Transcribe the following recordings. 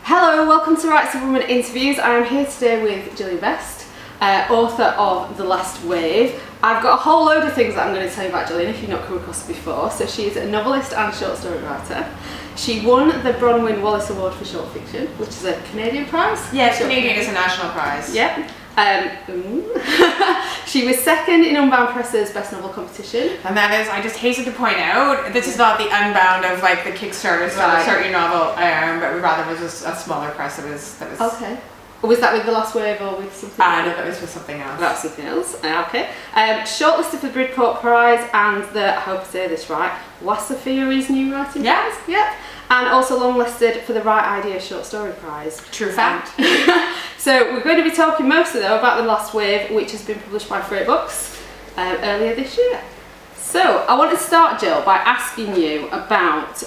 Hello, welcome to Rights of Women Interviews. I am here today with Gill, author of The Last Wave. I've got a whole load of things that I'm going to tell you about Gillian if you've not come across her before. So she is a novelist and short story writer. She won the Bronwyn Wallace Award for Short Fiction, which is a Canadian prize. Yes, Canadian is a national prize. Yep. She was second in Unbound Press's Best Novel competition. And that is, I just hasten to point out, this is not the Unbound of like the Kickstarter start your novel, but we rather was just a smaller press that was. Okay. Was that with The Last Wave or with something else? No, that was with something else. That's something else. Okay. Shortlisted for the Bridport Prize and the, I hope I say this right, Wasafiri's New Writing Prize. Yep. And also longlisted for the Right Idea Short Story Prize. True fact. So we're going to be talking mostly though about The Last Wave, which has been published by Freight Books earlier this year. So I want to start, Jill, by asking you about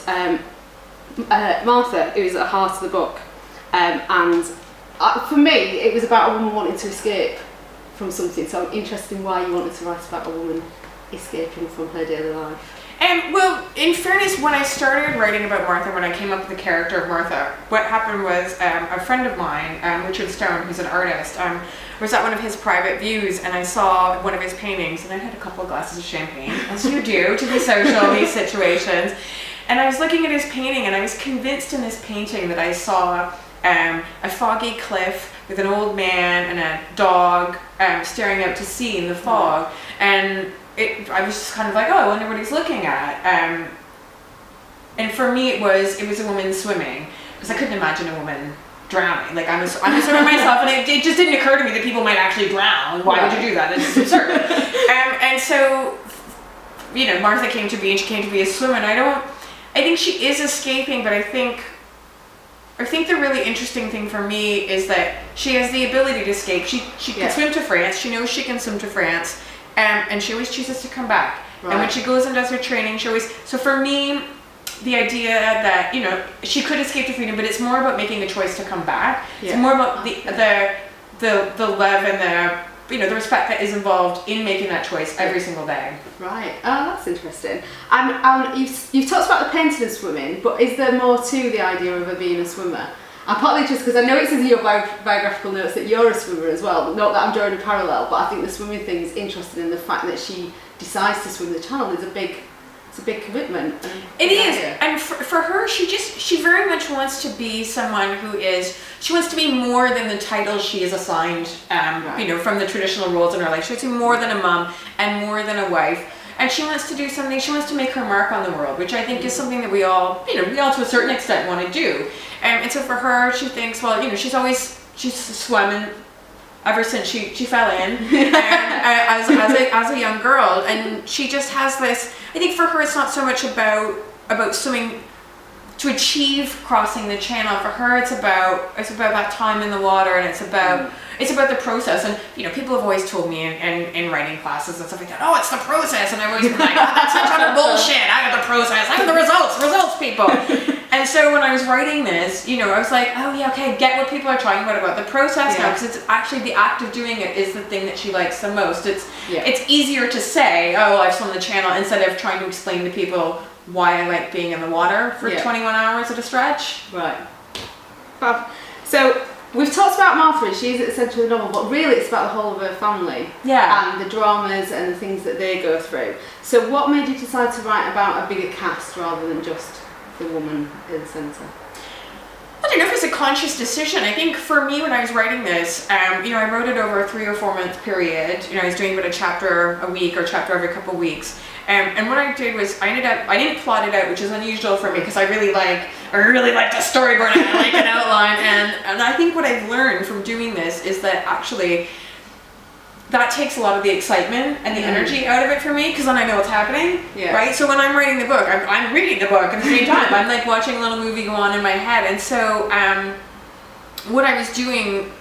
Martha, who is at the heart of the book. For me, it was about a woman wanting to escape from something, so I'm interested in why you wanted to write about a woman escaping from her daily life. Well, in fairness, when I started writing about Martha, when I came up with the character of Martha, what happened was a friend of mine, Richard Stone, who's an artist, was at one of his private views, and I saw one of his paintings, and I had a couple of glasses of champagne, as you do to be social in these situations, and I was looking at his painting, and I was convinced in this painting that I saw a foggy cliff with an old man and a dog staring out to sea in the fog, and I was just kind of like, oh, I wonder what he's looking at. And for me, it was a woman swimming, because I couldn't imagine a woman drowning. Like I'm a swimmer myself, and it just didn't occur to me that people might actually drown. Why would you do that? It's absurd. And so, Martha came to be, and she came to be a swimmer. And I think she is escaping, but I think the really interesting thing for me is that she has the ability to escape. She can swim to France. She knows she can swim to France. And she always chooses to come back. Right. And when she goes and does her training, she always... So for me, the idea that, she could escape to freedom, but it's more about making a choice to come back. Yeah. It's more about the love and the respect that is involved in making that choice every single day. Right. Oh, that's interesting. You've talked about the painting and swimming, but is there more to the idea of her being a swimmer? And partly just because I know it says in your biographical notes that you're a swimmer as well, not that I'm drawing a parallel, but I think the swimming thing is interesting in the fact that she decides to swim the channel. It's a big commitment. It is, and for her, she very much wants to be someone she wants to be more than the title she is assigned, from the traditional roles in her life. She wants to be more than a mom and more than a wife. And she wants to do something, she wants to make her mark on the world, which I think is something that we all to a certain extent want to do. And so for her, she thinks, well, she's swimming ever since she fell in as a young girl. And she just has this, I think for her, it's not so much about swimming to achieve crossing the channel. For her, it's about that time in the water, and it's about the process. And people have always told me in writing classes and stuff like that, oh, it's the process, and I've always been like, oh, that's such utter bullshit. I got the process, I got the results, people. And so when I was writing this, I was like, oh yeah, okay, I get what people are talking about the process now, because it's actually the act of doing it is the thing that she likes the most. It's easier to say, oh, I've swum the channel, instead of trying to explain to people why I like being in the water for 21 hours at a stretch. Right. So we've talked about Martha, and she's at the centre of the novel, but really it's about the whole of her family. Yeah. And the dramas and the things that they go through. So what made you decide to write about a bigger cast rather than just the woman in the centre? I don't know if it's a conscious decision. I think for me, when I was writing this, I wrote it over a 3 or 4 month period. I was doing about a chapter a week or chapter every couple of weeks. And what I did was I didn't plot it out, which is unusual for me, because I really like to storyboard and I like an outline. And I think what I've learned from doing this is that actually that takes a lot of the excitement and the energy out of it for me, because then I know what's happening, right? So when I'm writing the book, I'm reading the book at the same time. I'm like watching a little movie go on in my head. And so what I was doing,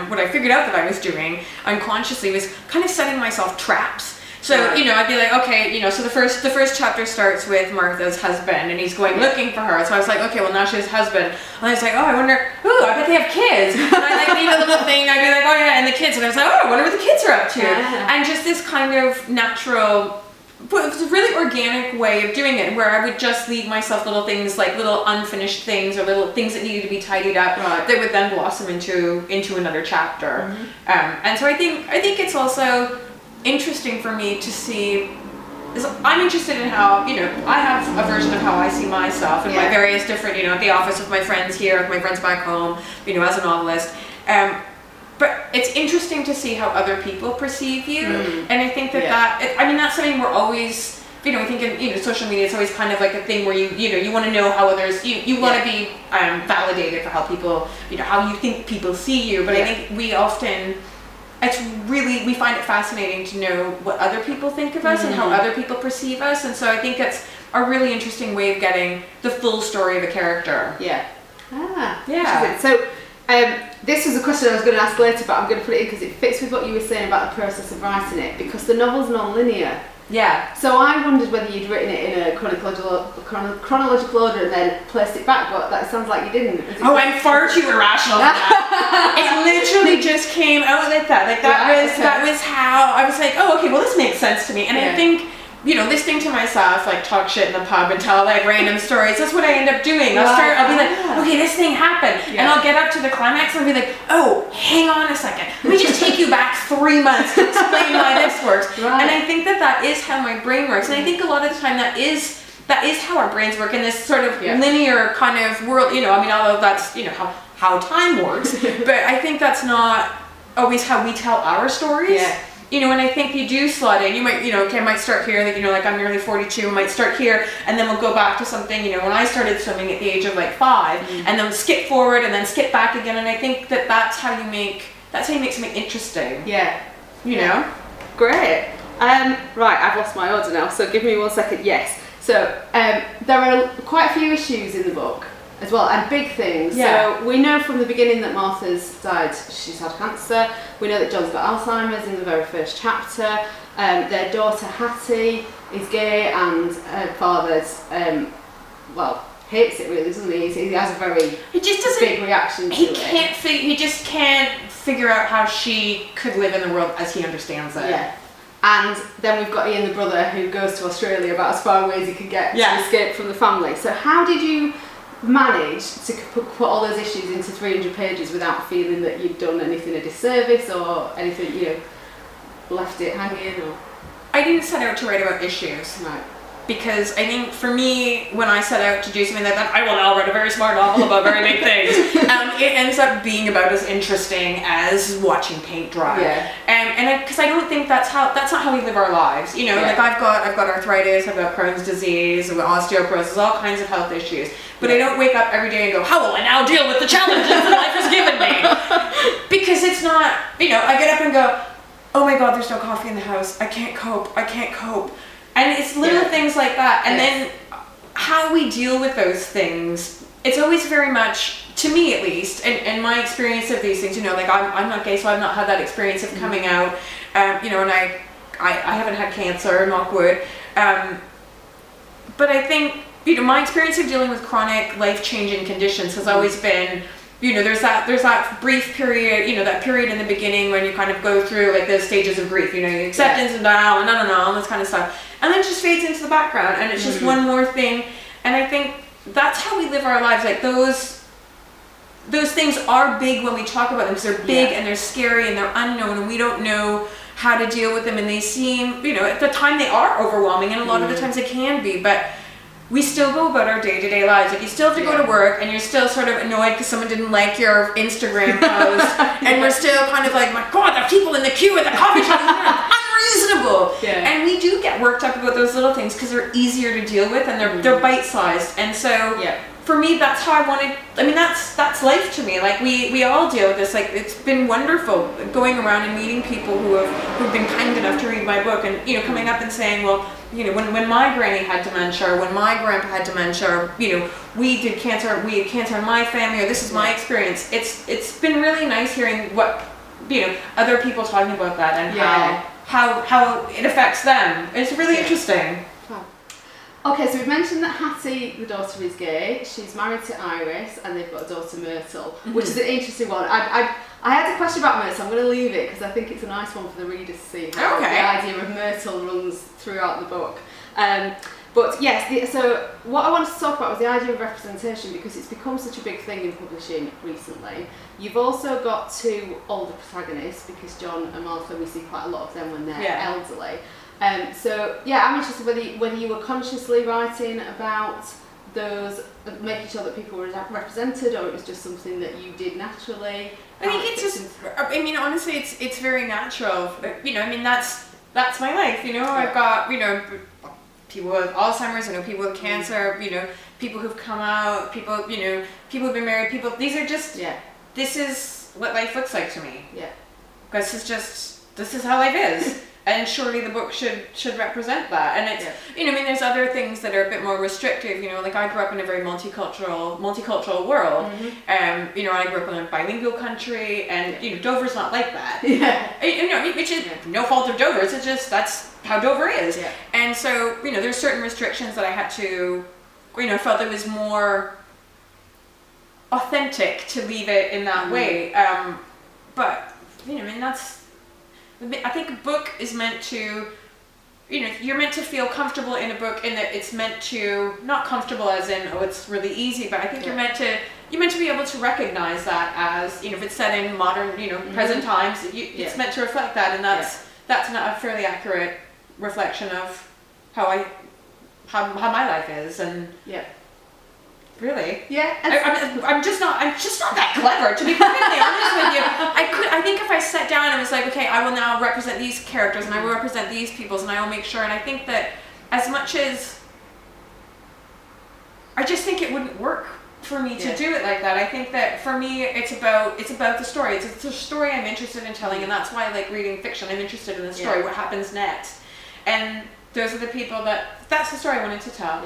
what I figured out that I was doing unconsciously was kind of setting myself traps. So, I'd be like, okay, so the first chapter starts with Martha's husband, and he's going looking for her. So I was like, okay, well, now she has a husband. And I was like, oh, I wonder, I bet they have kids. And I leave a little thing, I'd be like, oh yeah, and the kids. And I was like, oh, I wonder what the kids are up to. And just this kind of natural but it was a really organic way of doing it, where I would just leave myself little things, like little unfinished things or little things that needed to be tidied up, Right. that would then blossom into another chapter. And so I think it's also interesting for me to see. I'm interested in how, you know, I have a version of how I see myself in my various different, you know, at the office with my friends here, with my friends back home, you know, as a novelist. But it's interesting to see how other people perceive you. And I think that's something we're always, you know, I think in, you know, social media, it's always kind of like a thing where you want to know how others, you want to be validated for how people, you know, how you think people see you. But I think we often, we find it fascinating to know what other people think of us and how other people perceive us. And so I think it's a really interesting way of getting the full story of a character. Yeah. Yeah. So, this was a question I was going to ask later, but I'm going to put it in because it fits with what you were saying about the process of writing it, because the novel's non-linear. Yeah. So I wondered whether you'd written it in a chronological order and then placed it back, but that sounds like you didn't. I'm far too irrational for that. It literally just came out like that. Like that was how I was like, oh, okay, well, this makes sense to me. And I think, you know, listening to myself like talk shit in the pub and tell like random stories, that's what I end up doing. I'll be like, okay, this thing happened. And I'll get up to the climax and I'll be like, oh, hang on a second. Let me just take you back 3 months to explain why this works. And I think that is how my brain works. And I think a lot of the time that is how our brains work in this sort of linear kind of world. You know, I mean, although that's, you know, how time works, but I think that's not always how we tell our stories. You know, and I think you do slot in. You might, you know, okay, I might start here, like, you know, like I'm nearly 42, I might start here, and then we'll go back to something, you know, when I started swimming at the age of like 5, and then skip forward and then skip back again. And I think that's how you make something interesting. You know? Great. Right, I've lost my order now, so give me 1 second. Yes. So, there are quite a few issues in the book as well, and big things. So we know from the beginning that Martha's died, she's had cancer. We know that John's got Alzheimer's in the very first chapter. Their daughter Hattie is gay, and her father's, hates it really, doesn't he? He has a very big reaction to it. He just can't figure out how she could live in the world as he understands it. Yeah. And then we've got Ian the brother, who goes to Australia about as far away as he can get to escape from the family. So how did you manage to put all those issues into 300 pages without feeling that you'd done anything a disservice or anything, you know, left it hanging? Or I didn't set out to write about issues. Right. Because I think for me, when I set out to do something like that, I will now write a very smart novel about very big things. It ends up being about as interesting as watching paint dry. And because I don't think that's not how we live our lives. You know, like I've got arthritis, I've got Crohn's disease, I've got osteoporosis, all kinds of health issues. But I don't wake up every day and go, how will I now deal with the challenges that life has given me? Because it's not, you know, I get up and go, oh my God, there's no coffee in the house. I can't cope. And it's little things like that. And then how we deal with those things, it's always very much, to me at least, and my experience of these things, you know, like I'm not gay, so I've not had that experience of coming out, you know, and I haven't had cancer, knock wood. But I think, you know, my experience of dealing with chronic life-changing conditions has always been, you know, there's that brief period, you know, that period in the beginning when you kind of go through like those stages of grief, you know, acceptance and denial and all this kind of stuff. And then it just fades into the background and it's just one more thing. And I think that's how we live our lives. Like those things are big when we talk about them because they're big and they're scary and they're unknown and we don't know how to deal with them. And they seem, you know, at the time they are overwhelming and a lot of the times they can be, but we still go about our day-to-day lives. Like you still have to go to work and you're still sort of annoyed because someone didn't like your Instagram post and we're still kind of like, my God, there are people in the queue at the coffee shop. Unreasonable. And we do get worked up about those little things because they're easier to deal with and they're bite-sized. And so for me, that's how I wanted, I mean, that's life to me. Like we all deal with this. Like it's been wonderful going around and meeting people who've been kind enough to read my book and, you know, coming up and saying, well, you know, when my granny had dementia, or when my grandpa had dementia, or, you know, we had cancer in my family, or this is my experience. It's been really nice hearing what, you know, other people talking about that and how it affects them. It's really interesting. Okay, so we've mentioned that Hattie, the daughter, is gay. She's married to Iris, and they've got a daughter, Myrtle, which is an interesting one. I I had a question about Myrtle, so I'm going to leave it because I think it's a nice one for the reader to see how the idea of Myrtle runs throughout the book. But yes, so what I wanted to talk about was the idea of representation, because it's become such a big thing in publishing recently. You've also got two older protagonists, because John and Martha, we see quite a lot of them when they're elderly. So yeah, I'm interested whether you were consciously writing about those, making sure that people were represented, or it was just something that you did naturally. I think it's just, I mean, honestly, it's very natural. You know, I mean, that's my life. You know, I've got, you know, people with Alzheimer's, you know, people with cancer, you know, people who've come out, people, you know, people who've been married, people, these are just, this is what life looks like to me. Yeah. Because this is how life is. And surely the book should represent that. And it's, you know, I mean, there's other things that are a bit more restrictive, you know, like I grew up in a very multicultural world. You know, I grew up in a bilingual country, and, you know, Dover's not like that. You know, which is no fault of Dover's, it's just, that's how Dover is. And so, you know, there's certain restrictions that I had to, you know, felt it was more authentic to leave it in that way. But, you know, I mean, I think a book is meant to, you know, you're meant to feel comfortable in a book, in that it's meant to, not comfortable as in, oh, it's really easy, but I think you're meant to be able to recognize that as, you know, if it's set in modern, you know, present times, it's meant to reflect that, and that's not a fairly accurate reflection of how my life is, and really, I'm just not that clever, to be perfectly honest with you. I think if I sat down and was like, okay, I will now represent these characters, and I will represent these peoples, and I will make sure, and I think that as much as I just think it wouldn't work for me to do it like that. I think that for me, it's about the story. It's a story I'm interested in telling, and that's why I like reading fiction. I'm interested in the story, what happens next, and those are the people that's the story I wanted to tell.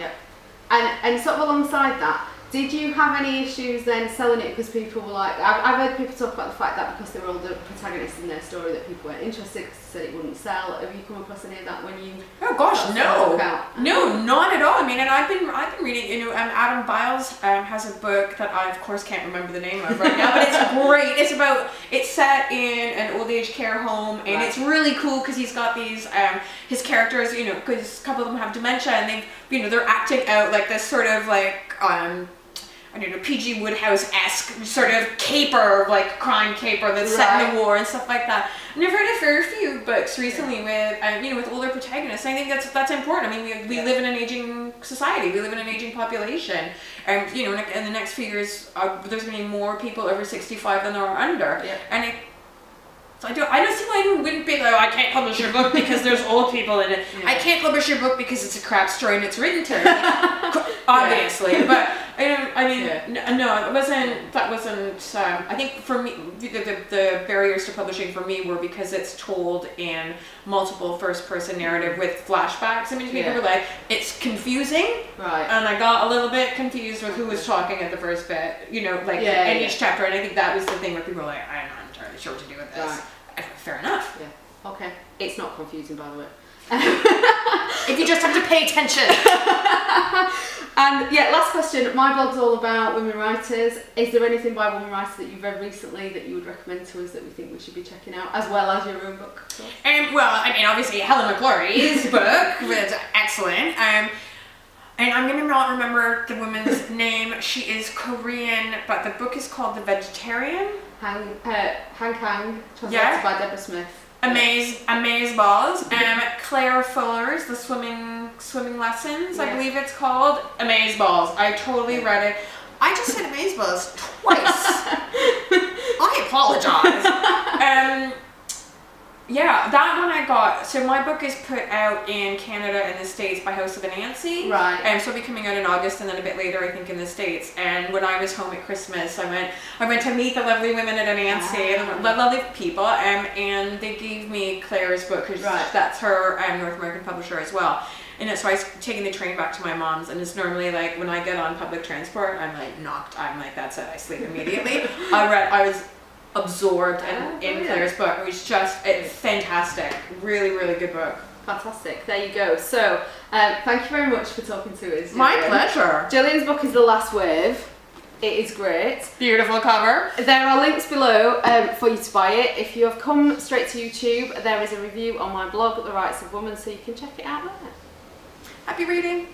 And sort of alongside that, did you have any issues then selling it because people were like, I've heard people talk about the fact that because they were older protagonists in their story that people weren't interested because they said it wouldn't sell. Have you come across any of that when you? Oh gosh, no, not at all. I mean, and I've been reading, you know, Adam Biles has a book that I of course can't remember the name of right now, but it's great. It's set in an old age care home, and it's really cool because he's got these his characters, you know, because a couple of them have dementia, and they're acting out like this sort of like I don't know, P.G. Woodhouse-esque sort of caper, like crime caper that's set in the war and stuff like that. And I've read a fair few books recently with, you know, with older protagonists. I think that's important. I mean, we live in an aging society. We live in an aging population. And, you know, in the next few years, there's going to be more people over 65 than there are under. And so I don't see why you wouldn't be like, oh, I can't publish your book because there's old people in it. I can't publish your book because it's a crap story and it's written to me. Obviously, but I mean, no, it wasn't. That wasn't. I think for me, the barriers to publishing for me were because it's told in multiple first-person narrative with flashbacks. I mean, people were like, it's confusing, and I got a little bit confused with who was talking at the first bit. You know, like in each chapter, and I think that was the thing where people were like, I'm not entirely sure what to do with this. Fair enough. Okay. It's not confusing, by the way. If you just have to pay attention. And last question. My blog's all about women writers. Is there anything by women writers that you've read recently that you would recommend to us that we think we should be checking out, as well as your own book? Well, I mean, obviously Helen McClory's book was excellent. And I'm going to not remember the woman's name. She is Korean, but the book is called The Vegetarian. Han Kang, translated by Deborah Smith. Amaze Balls. Claire Fuller's The Swimming Lessons, I believe it's called. Amaze Balls. I totally read it. I just said Amaze Balls twice. I apologize. That one I got. So my book is put out in Canada and the States by House of Anansi. So it'll be coming out in August, and then a bit later I think in the States. And when I was home at Christmas, I went to meet the lovely women at Anansi, and lovely people, and they gave me Claire's book, because that's her North American publisher as well. And so I was taking the train back to my mom's, and it's normally like when I get on public transport, I'm like knocked. I'm like, that's it, I sleep immediately. I was absorbed in Claire's book. It was just fantastic. Really, really good book. Fantastic. There you go. So, thank you very much for talking to us. My pleasure. Gillian's book is The Last Wave. It is great. Beautiful cover. There are links below for you to buy it. If you have come straight to YouTube, there is a review on my blog, The Rights of Woman, so you can check it out there. Happy reading.